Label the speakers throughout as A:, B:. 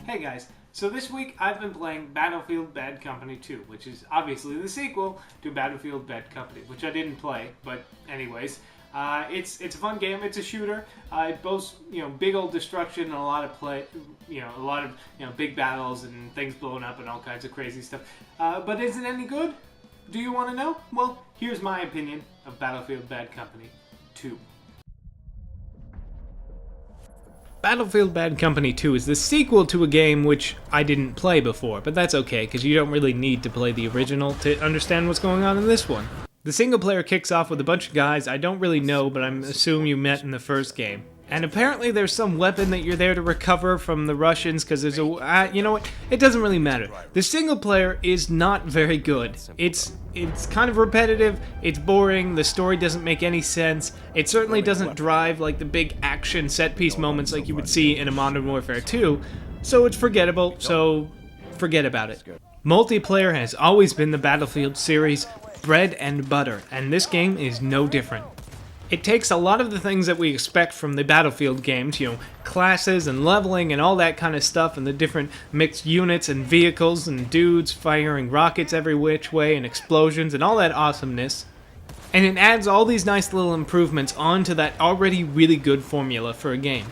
A: Hey guys, so this week I've been playing Battlefield Bad Company 2, which is obviously the sequel to Battlefield Bad Company, which I didn't play, but anyways. It's a fun game. It's a shooter. It boasts big old destruction and a lot of big battles and things blowing up and all kinds of crazy stuff. But is it any good? Do you want to know? Well, here's my opinion of Battlefield Bad Company 2. Battlefield Bad Company 2 is the sequel to a game which I didn't play before, but that's okay, because you don't really need to play the original to understand what's going on in this one. The single player kicks off with a bunch of guys I don't really know, but I'm assuming you met in the first game. And apparently there's some weapon that you're there to recover from the Russians, because there's a... you know what? It doesn't really matter. The single player is not very good. It's kind of repetitive, it's boring, the story doesn't make any sense, it certainly doesn't drive like the big action set-piece moments like you would see in a Modern Warfare 2, so it's forgettable, so forget about it. Multiplayer has always been the Battlefield series' bread and butter, and this game is no different. It takes a lot of the things that we expect from the Battlefield games, classes and leveling and all that kind of stuff, and the different mixed units and vehicles and dudes firing rockets every which way and explosions and all that awesomeness. And it adds all these nice little improvements onto that already really good formula for a game.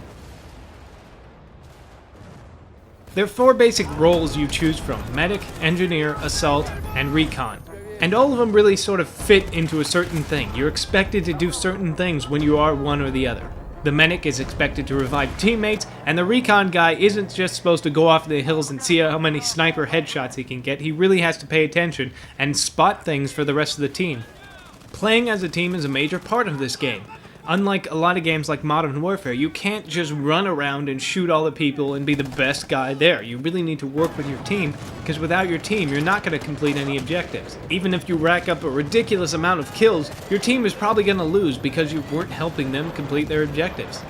A: There are 4 basic roles you choose from: medic, engineer, assault, and recon. And all of them really sort of fit into a certain thing. You're expected to do certain things when you are one or the other. The medic is expected to revive teammates, and the recon guy isn't just supposed to go off the hills and see how many sniper headshots he can get. He really has to pay attention and spot things for the rest of the team. Playing as a team is a major part of this game. Unlike a lot of games like Modern Warfare, you can't just run around and shoot all the people and be the best guy there. You really need to work with your team, because without your team, you're not going to complete any objectives. Even if you rack up a ridiculous amount of kills, your team is probably going to lose because you weren't helping them complete their objectives.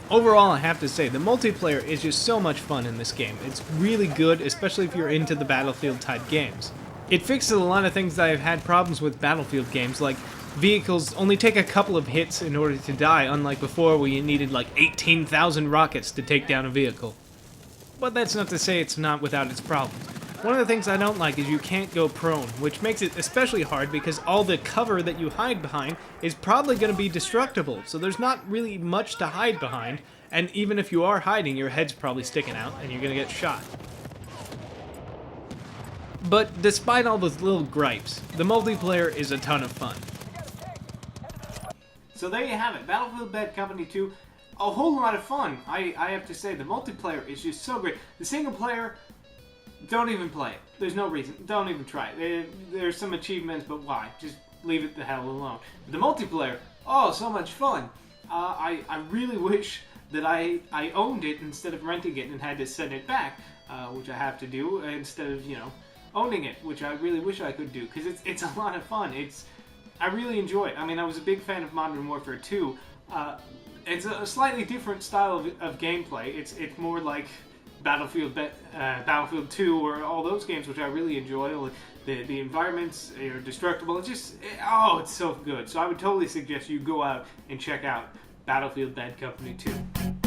A: Overall, I have to say, the multiplayer is just so much fun in this game. It's really good, especially if you're into the Battlefield type games. It fixes a lot of things that I've had problems with Battlefield games, like vehicles only take a couple of hits in order to die, unlike before where you needed like 18,000 rockets to take down a vehicle. But that's not to say it's not without its problems. One of the things I don't like is you can't go prone, which makes it especially hard because all the cover that you hide behind is probably going to be destructible, so there's not really much to hide behind, and even if you are hiding, your head's probably sticking out and you're going to get shot. But despite all those little gripes, the multiplayer is a ton of fun. So there you have it, Battlefield Bad Company 2, a whole lot of fun. I have to say, the multiplayer is just so great. The single player, don't even play it. There's no reason. Don't even try it. There's some achievements, but why? Just leave it the hell alone. The multiplayer, oh, so much fun. I really wish that I owned it instead of renting it and had to send it back, which I have to do, instead of, owning it, which I really wish I could do, because it's a lot of fun. I really enjoy it. I mean, I was a big fan of Modern Warfare 2. It's a slightly different style of gameplay. It's more like Battlefield 2 or all those games, which I really enjoy. The environments are destructible. It's so good. So I would totally suggest you go out and check out Battlefield Bad Company 2.